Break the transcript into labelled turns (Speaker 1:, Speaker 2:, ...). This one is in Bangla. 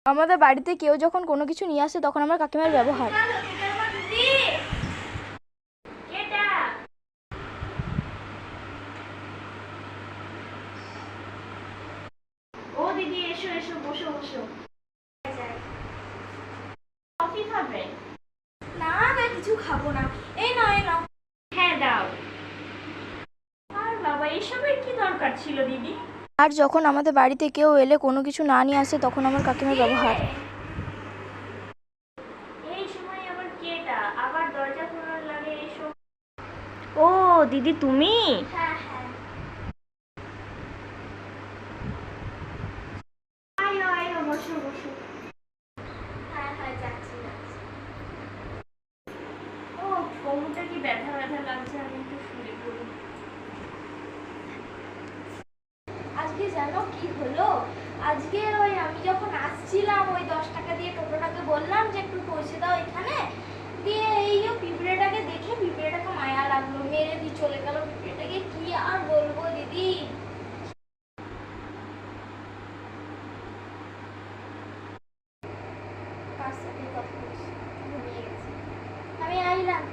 Speaker 1: আমাদের বাড়িতে কেউ যখন কোনো কিছু নিয়ে আসে তখন আমার কাকিমার ব্যবহার।
Speaker 2: ও দিদি, এসো এসো, বসো বসো। কফি খাবে?
Speaker 1: না না, কিছু খাবো না। এই নাও এই নাও।
Speaker 2: হ্যাঁ দাও। আর বাবা, এসবের কি দরকার ছিল দিদি?
Speaker 1: আর যখন আমাদের বাড়িতে কেউ এলে কোনো কিছু না নিয়ে আসে তখন আমার কাকিমার ব্যবহার।
Speaker 2: এই সময় আবার কেটা আবার দরজা খোলার লাগে? এসো। ও দিদি, তুমি?
Speaker 1: হ্যাঁ হ্যাঁ।
Speaker 2: আয়ো আয়ো, বসো বসো।
Speaker 1: হ্যাঁ হ্যাঁ, যাচ্ছি যাচ্ছি।
Speaker 2: ও, কোমরটা কি ব্যথা ব্যথা লাগছে, আমি একটু শুয়ে পড়ি।
Speaker 1: আজকে জানো কি হলো? আজকে ওই আমি যখন আসছিলাম ওই 10 টাকা দিয়ে টোটোটাকে বললাম যে একটু পৌঁছে দাও এখানে, দিয়ে এই পিঁপড়েটাকে দেখে পিঁপড়েটাকে মায়া লাগলো, মেরে দিয়ে চলে গেল পিঁপড়েটাকে। কি আর বলবো দিদি। কার সাথে কথা বলছি, ঘুমিয়ে গেছি। আমি আইলাম।